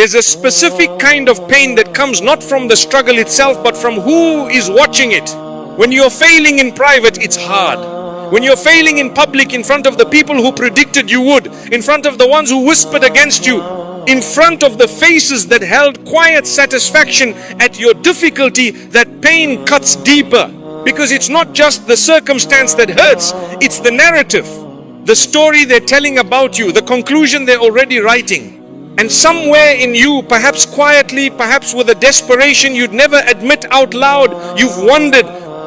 There's a specific kind of pain that comes not from the struggle itself, but from who is watching it. When you're failing in private, it's hard. When you're failing in public, in front of the people who predicted you would, in front of the ones who whispered against you, in front of the faces that held quiet satisfaction at your difficulty, that pain cuts deeper. Because it's not just the circumstance that hurts, it's the narrative, the story they're telling about you, the conclusion they're already writing. And somewhere in you, perhaps quietly, perhaps with a desperation you'd never admit out loud, you've wondered,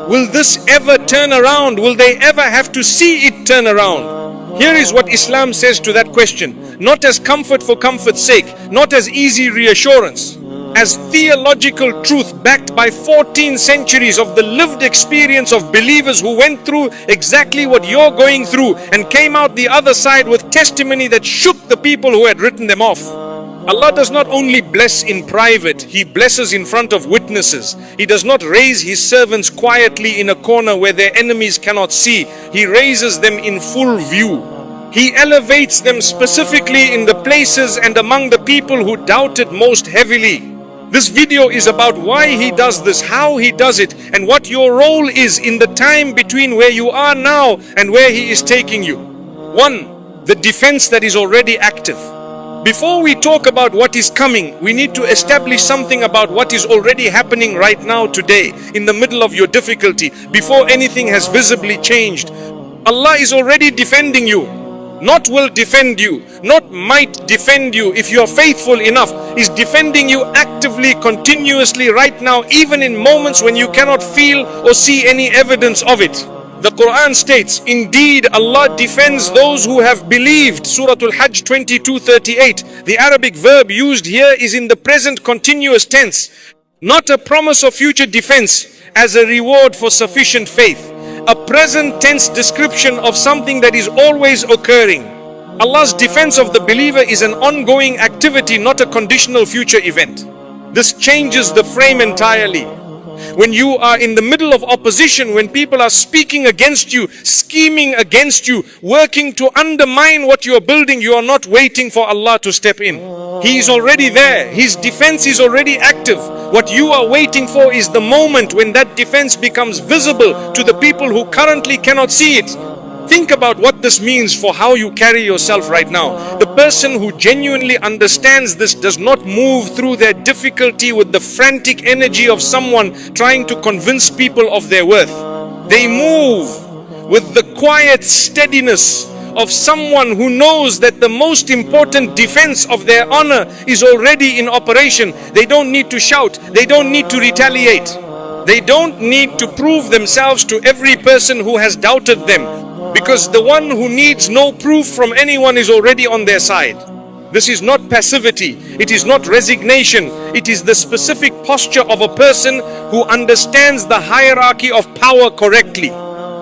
will this ever turn around? Will they ever have to see it turn around? Here is what Islam says to that question. Not as comfort for comfort's sake, not as easy reassurance, as theological truth backed by 14 centuries of the lived experience of believers who went through exactly what you're going through and came out the other side with testimony that shook the people who had written them off. Allah does not only bless in private, He blesses in front of witnesses. He does not raise His servants quietly in a corner where their enemies cannot see. He raises them in full view. He elevates them specifically in the places and among the people who doubted most heavily. This video is about why He does this, how He does it, and what your role is in the time between where you are now and where He is taking you. 1. The defense that is already active. Before we talk about what is coming, we need to establish something about what is already happening right now today, in the middle of your difficulty, before anything has visibly changed. Allah is already defending you. Not will defend you, not might defend you if you are faithful enough. Is defending you actively, continuously right now, even in moments when you cannot feel or see any evidence of it. The Quran states, indeed Allah defends those who have believed. Surah Al-Hajj 22:38. The Arabic verb used here is in the present continuous tense, not a promise of future defense as a reward for sufficient faith. A present tense description of something that is always occurring. Allah's defense of the believer is an ongoing activity, not a conditional future event. This changes the frame entirely. When you are in the middle of opposition, when people are speaking against you, scheming against you, working to undermine what you are building, you are not waiting for Allah to step in. He is already there. His defense is already active. What you are waiting for is the moment when that defense becomes visible to the people who currently cannot see it. Think about what this means for how you carry yourself right now. The person who genuinely understands this does not move through their difficulty with the frantic energy of someone trying to convince people of their worth. They move with the quiet steadiness of someone who knows that the most important defense of their honor is already in operation. They don't need to shout. They don't need to retaliate. They don't need to prove themselves to every person who has doubted them, because the one who needs no proof from anyone is already on their side. This is not passivity. It is not resignation. It is the specific posture of a person who understands the hierarchy of power correctly.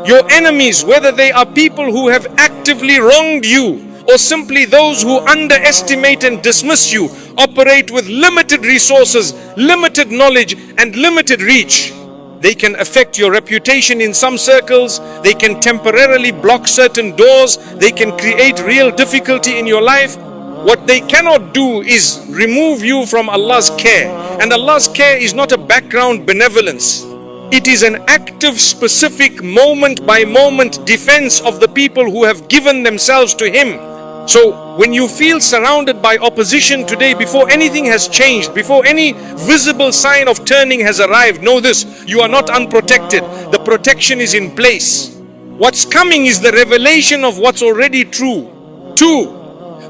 Your enemies, whether they are people who have actively wronged you or simply those who underestimate and dismiss you, operate with limited resources, limited knowledge and limited reach. They can affect your reputation in some circles. They can temporarily block certain doors. They can create real difficulty in your life. What they cannot do is remove you from Allah's care. And Allah's care is not a background benevolence. It is an active, specific, moment by moment defense of the people who have given themselves to Him. So when you feel surrounded by opposition today, before anything has changed, before any visible sign of turning has arrived, know this: you are not unprotected. The protection is in place. What's coming is the revelation of what's already true. 2.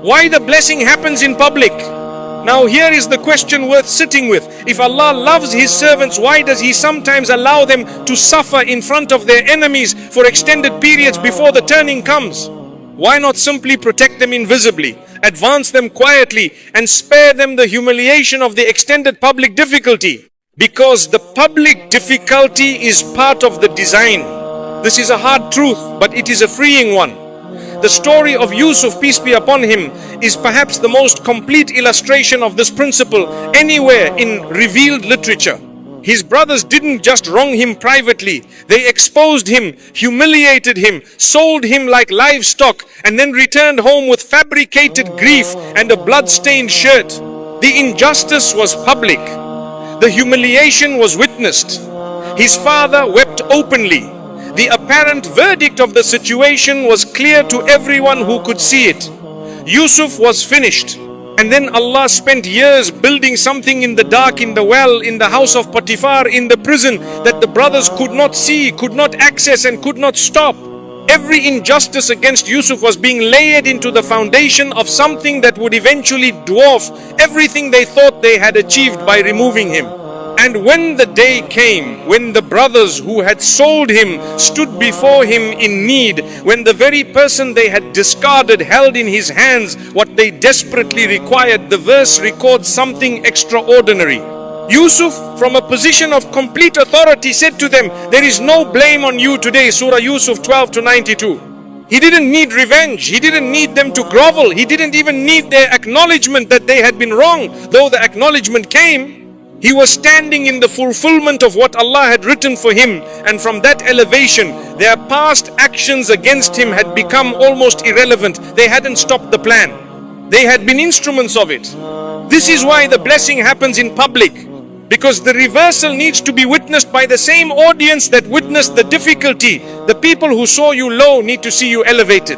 Why the blessing happens in public. Now here is the question worth sitting with. If Allah loves His servants, why does He sometimes allow them to suffer in front of their enemies for extended periods before the turning comes? Why not simply protect them invisibly, advance them quietly, and spare them the humiliation of the extended public difficulty? Because the public difficulty is part of the design. This is a hard truth, but it is a freeing one. The story of Yusuf, peace be upon him, is perhaps the most complete illustration of this principle anywhere in revealed literature. His brothers didn't just wrong him privately. They exposed him, humiliated him, sold him like livestock, and then returned home with fabricated grief and a blood-stained shirt. The injustice was public. The humiliation was witnessed. His father wept openly. The apparent verdict of the situation was clear to everyone who could see it. Yusuf was finished. And then Allah spent years building something in the dark, in the well, in the house of Potiphar, in the prison, that the brothers could not see, could not access, and could not stop. Every injustice against Yusuf was being layered into the foundation of something that would eventually dwarf everything they thought they had achieved by removing him. And when the day came, when the brothers who had sold him stood before him in need, when the very person they had discarded held in his hands what they desperately required, the verse records something extraordinary. Yusuf, from a position of complete authority, said to them, "There is no blame on you today." Surah Yusuf 12 to 92. He didn't need revenge. He didn't need them to grovel. He didn't even need their acknowledgement that they had been wrong. Though the acknowledgement came, he was standing in the fulfillment of what Allah had written for him, and from that elevation, their past actions against him had become almost irrelevant. They hadn't stopped the plan. They had been instruments of it. This is why the blessing happens in public, because the reversal needs to be witnessed by the same audience that witnessed the difficulty. The people who saw you low need to see you elevated.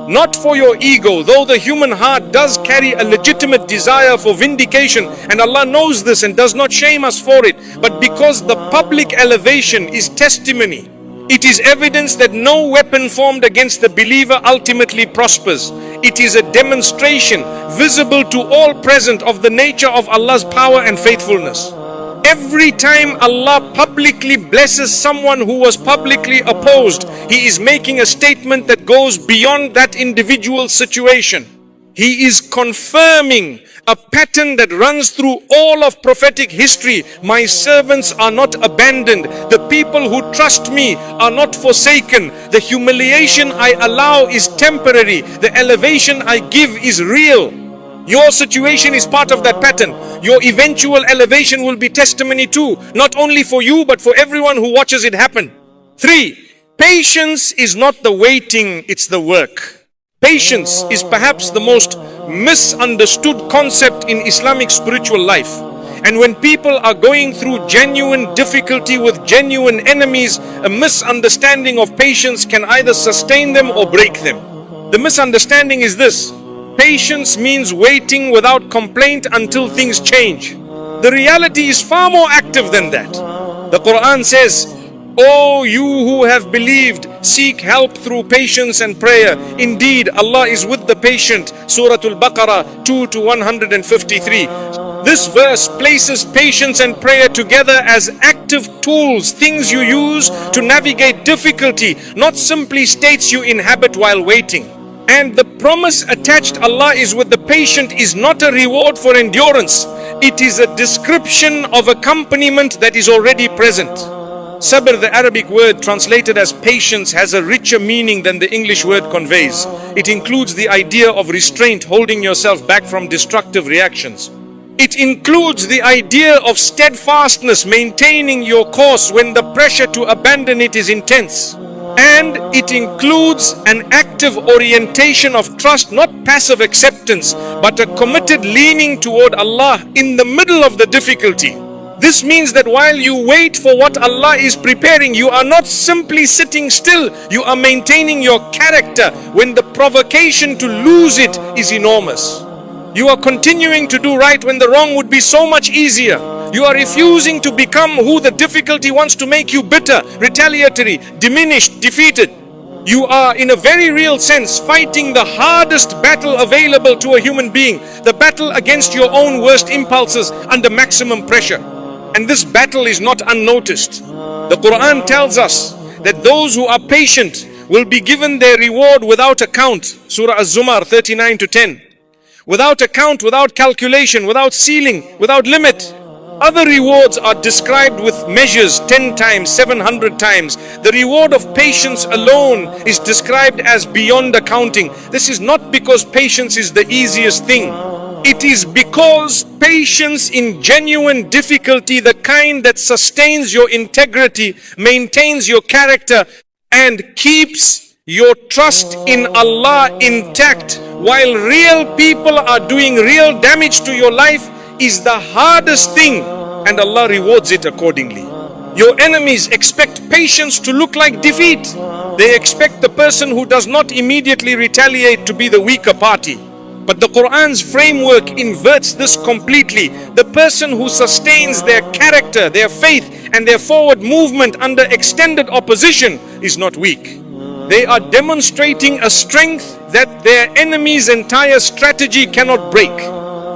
Not for your ego, though the human heart does carry a legitimate desire for vindication, and Allah knows this and does not shame us for it, but because the public elevation is testimony. It is evidence that no weapon formed against the believer ultimately prospers. It is a demonstration visible to all present of the nature of Allah's power and faithfulness. Every time Allah publicly blesses someone who was publicly opposed, He is making a statement that goes beyond that individual situation. He is confirming a pattern that runs through all of prophetic history. My servants are not abandoned. The people who trust me are not forsaken. The humiliation I allow is temporary. The elevation I give is real. Your situation is part of that pattern. Your eventual elevation will be testimony too, not only for you but for everyone who watches it happen. 3. Patience is not the waiting, it's the work. Patience is perhaps the most misunderstood concept in Islamic spiritual life. And when people are going through genuine difficulty with genuine enemies, a misunderstanding of patience can either sustain them or break them. The misunderstanding is this: patience means waiting without complaint until things change. The reality is far more active than that. The Quran says, "O you who have believed, seek help through patience and prayer. Indeed, Allah is with the patient." Surah Al-Baqarah 2 to 153. This verse places patience and prayer together as active tools, things you use to navigate difficulty, not simply states you inhabit while waiting. And the promise attached, Allah is with the patient, is not a reward for endurance. It is a description of accompaniment that is already present. Sabr, the Arabic word translated as patience, has a richer meaning than the English word conveys. It includes the idea of restraint, holding yourself back from destructive reactions. It includes the idea of steadfastness, maintaining your course when the pressure to abandon it is intense. And it includes an active orientation of trust, not passive acceptance, but a committed leaning toward Allah in the middle of the difficulty. This means that while you wait for what Allah is preparing, you are not simply sitting still, you are maintaining your character when the provocation to lose it is enormous. You are continuing to do right when the wrong would be so much easier. You are refusing to become who the difficulty wants to make you: bitter, retaliatory, diminished, defeated. You are, in a very real sense, fighting the hardest battle available to a human being, the battle against your own worst impulses under maximum pressure. And this battle is not unnoticed. The Quran tells us that those who are patient will be given their reward without account. Surah Az-Zumar 39 to 10. Without account, without calculation, without ceiling, without limit. Other rewards are described with measures 10 times, 700 times. The reward of patience alone is described as beyond accounting. This is not because patience is the easiest thing. It is because patience in genuine difficulty, the kind that sustains your integrity, maintains your character, and keeps your trust in Allah intact while real people are doing real damage to your life, is the hardest thing, and Allah rewards it accordingly. Your enemies expect patience to look like defeat. They expect the person who does not immediately retaliate to be the weaker party. But the Quran's framework inverts this completely. The person who sustains their character, their faith, and their forward movement under extended opposition is not weak. They are demonstrating a strength that their enemy's entire strategy cannot break.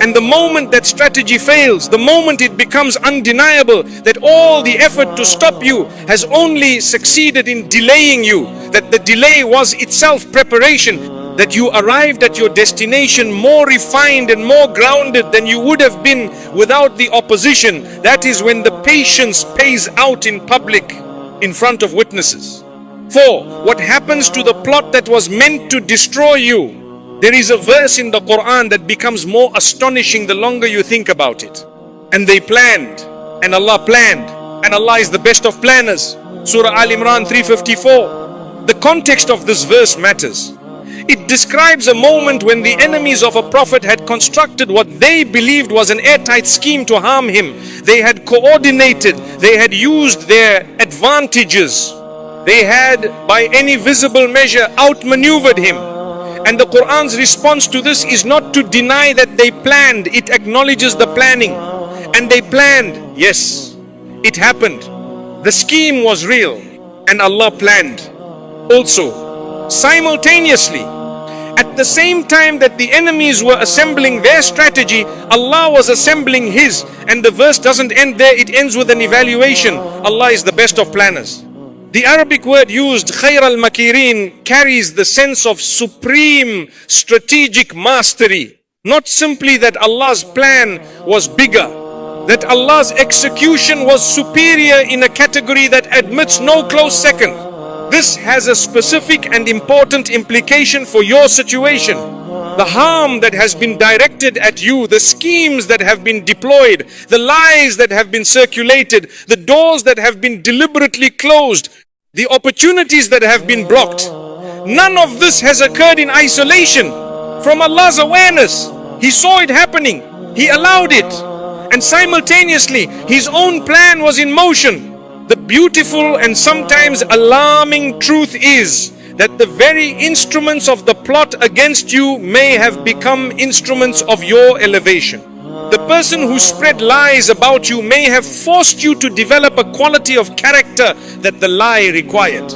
And the moment that strategy fails, the moment it becomes undeniable that all the effort to stop you has only succeeded in delaying you, that the delay was itself preparation, that you arrived at your destination more refined and more grounded than you would have been without the opposition, that is when the patience pays out in public, in front of witnesses. 4. What happens to the plot that was meant to destroy you? There is a verse in the Quran that becomes more astonishing the longer you think about it. And they planned, and Allah planned, and Allah is the best of planners. Surah Al-Imran 354. The context of this verse matters. It describes a moment when the enemies of a prophet had constructed what they believed was an airtight scheme to harm him. They had coordinated, they had used their advantages. They had, by any visible measure, outmaneuvered him. And the Quran's response to this is not to deny that they planned. It acknowledges the planning. And they planned. Yes, it happened. The scheme was real. And Allah planned. Also, simultaneously, at the same time that the enemies were assembling their strategy, Allah was assembling His. And the verse doesn't end there. It ends with an evaluation. Allah is the best of planners. The Arabic word used, khayr al-makirin, carries the sense of supreme strategic mastery. Not simply that Allah's plan was bigger, that Allah's execution was superior in a category that admits no close second. This has a specific and important implication for your situation. The harm that has been directed at you, the schemes that have been deployed, the lies that have been circulated, the doors that have been deliberately closed, the opportunities that have been blocked. None of this has occurred in isolation. From Allah's awareness, He saw it happening. He allowed it. And simultaneously, His own plan was in motion. The beautiful and sometimes alarming truth is that the very instruments of the plot against you may have become instruments of your elevation. The person who spread lies about you may have forced you to develop a quality of character that the lie required.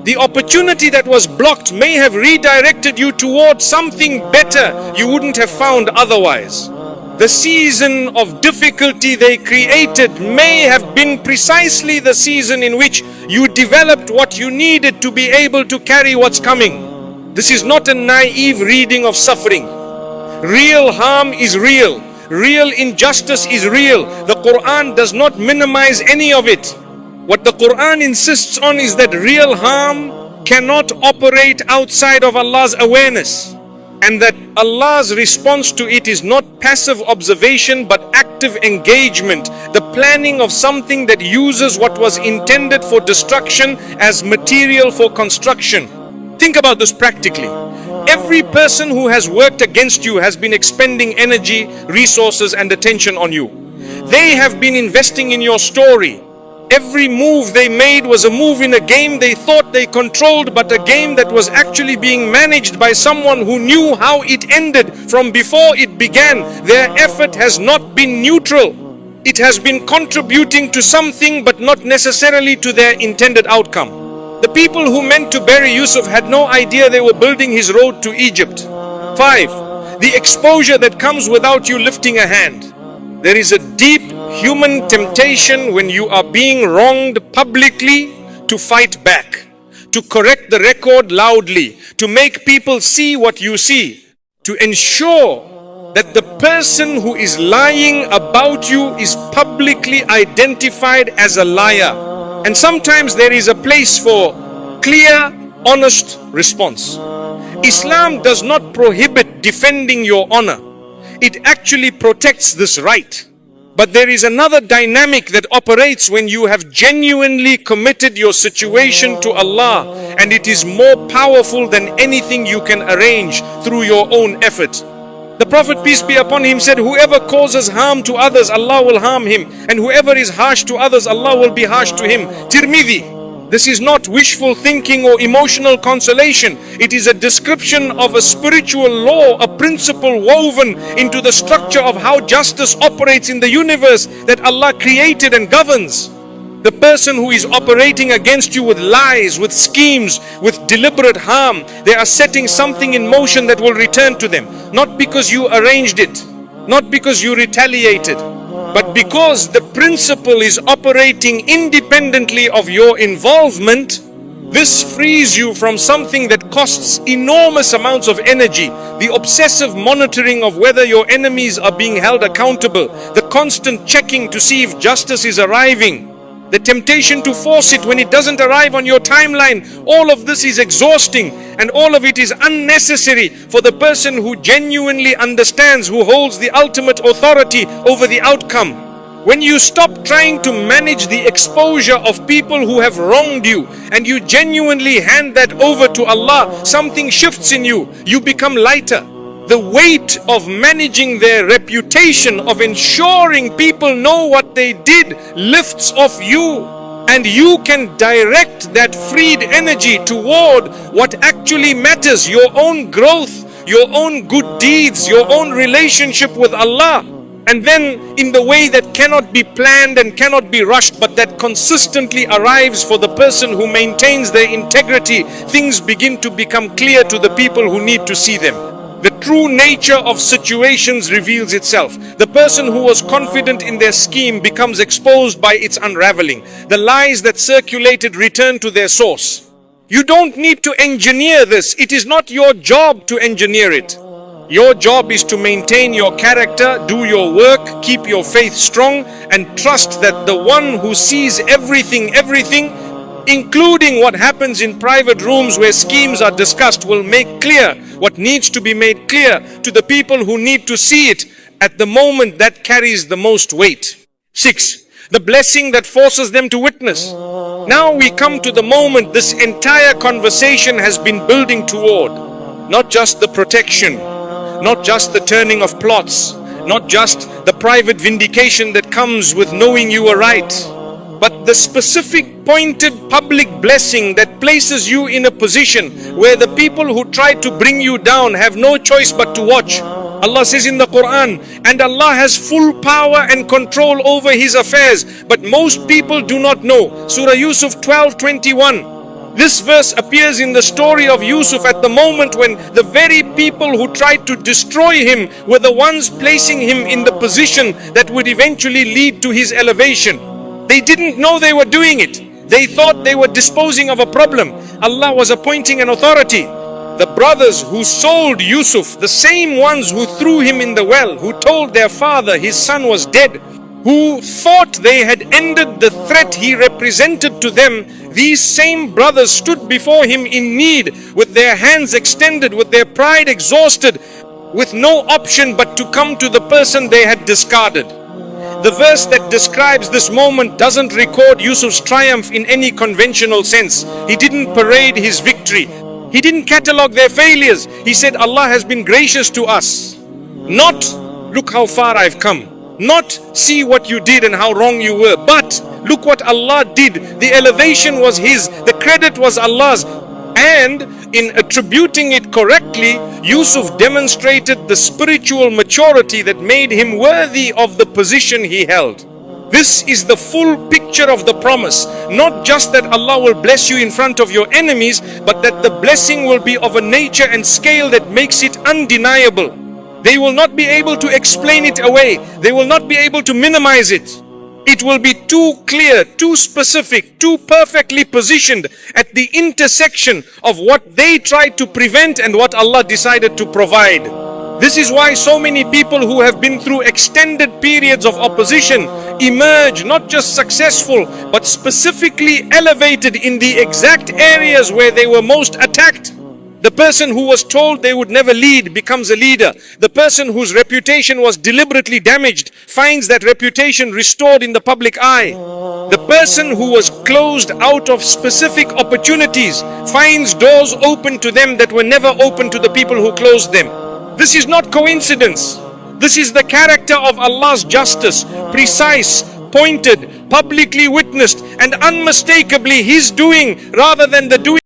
The opportunity that was blocked may have redirected you towards something better you wouldn't have found otherwise. The season of difficulty they created may have been precisely the season in which you developed what you needed to be able to carry what's coming. This is not a naive reading of suffering. Real harm is real. Real injustice is real. The Quran does not minimize any of it. What the Quran insists on is that real harm cannot operate outside of Allah's awareness, and that Allah's response to it is not passive observation but active engagement, the planning of something that uses what was intended for destruction as material for construction. Think about this practically. Every person who has worked against you has been expending energy, resources, and attention on you. They have been investing in your story. Every move they made was a move in a game they thought they controlled, but a game that was actually being managed by someone who knew how it ended from before it began. Their effort has not been neutral. It has been contributing to something, but not necessarily to their intended outcome. The people who meant to bury Yusuf had no idea they were building his road to Egypt. 5. The exposure that comes without you lifting a hand. There is a deep human temptation when you are being wronged publicly to fight back, to correct the record loudly, to make people see what you see, to ensure that the person who is lying about you is publicly identified as a liar. And sometimes there is a place for clear, honest response. Islam does not prohibit defending your honor. It actually protects this right. But there is another dynamic that operates when you have genuinely committed your situation to Allah, and it is more powerful than anything you can arrange through your own effort. The Prophet, peace be upon him, said, whoever causes harm to others, Allah will harm him. And whoever is harsh to others, Allah will be harsh to him. Tirmidhi. This is not wishful thinking or emotional consolation. It is a description of a spiritual law, a principle woven into the structure of how justice operates in the universe that Allah created and governs. The person who is operating against you with lies, with schemes, with deliberate harm, they are setting something in motion that will return to them. Not because you arranged it, not because you retaliated, but because the principle is operating independently of your involvement. This frees you from something that costs enormous amounts of energy. The obsessive monitoring of whether your enemies are being held accountable, the constant checking to see if justice is arriving, the temptation to force it when it doesn't arrive on your timeline. All of this is exhausting, and all of it is unnecessary for the person who genuinely understands, who holds the ultimate authority over the outcome. When you stop trying to manage the exposure of people who have wronged you and you genuinely hand that over to Allah, something shifts in you. You become lighter. The weight of managing their reputation, of ensuring people know what they did, lifts off you, and you can direct that freed energy toward what actually matters: your own growth, your own good deeds, your own relationship with Allah. And then in the way that cannot be planned and cannot be rushed, but that consistently arrives for the person who maintains their integrity, things begin to become clear to the people who need to see them. The true nature of situations reveals itself. The person who was confident in their scheme becomes exposed by its unraveling. The lies that circulated return to their source. You don't need to engineer this. It is not your job to engineer it. Your job is to maintain your character, do your work, keep your faith strong, and trust that the one who sees everything, including what happens in private rooms where schemes are discussed, will make clear what needs to be made clear to the people who need to see it at the moment that carries the most weight. 6. The blessing that forces them to witness. Now we come to the moment this entire conversation has been building toward. Not just the protection, not just the turning of plots, not just the private vindication that comes with knowing you are right, but the specific pointed public blessing that places you in a position where the people who try to bring you down have no choice but to watch. Allah says in the Quran, and Allah has full power and control over His affairs, but most people do not know. Surah Yusuf 12:21. This verse appears in the story of Yusuf at the moment when the very people who tried to destroy him were the ones placing him in the position that would eventually lead to his elevation. They didn't know they were doing it. They thought they were disposing of a problem. Allah was appointing an authority. The brothers who sold Yusuf, the same ones who threw him in the well, who told their father his son was dead, who thought they had ended the threat he represented to them, these same brothers stood before him in need, with their hands extended, with their pride exhausted, with no option but to come to the person they had discarded. The verse that describes this moment doesn't record Yusuf's triumph in any conventional sense. He didn't parade his victory. He didn't catalog their failures. He said, Allah has been gracious to us. Not, look how far I've come. Not, see what you did and how wrong you were. But, look what Allah did. The elevation was His. The credit was Allah's. And in attributing it correctly, Yusuf demonstrated the spiritual maturity that made him worthy of the position he held. This is the full picture of the promise. Not just that Allah will bless you in front of your enemies, but that the blessing will be of a nature and scale that makes it undeniable. They will not be able to explain it away. They will not be able to minimize it. It will be too clear, too specific, too perfectly positioned at the intersection of what they tried to prevent and what Allah decided to provide. This is why so many people who have been through extended periods of opposition emerge not just successful, but specifically elevated in the exact areas where they were most attacked. The person who was told they would never lead becomes a leader. The person whose reputation was deliberately damaged finds that reputation restored in the public eye. The person who was closed out of specific opportunities finds doors open to them that were never open to the people who closed them. This is not coincidence. This is the character of Allah's justice, precise, pointed, publicly witnessed, and unmistakably His doing rather than the doing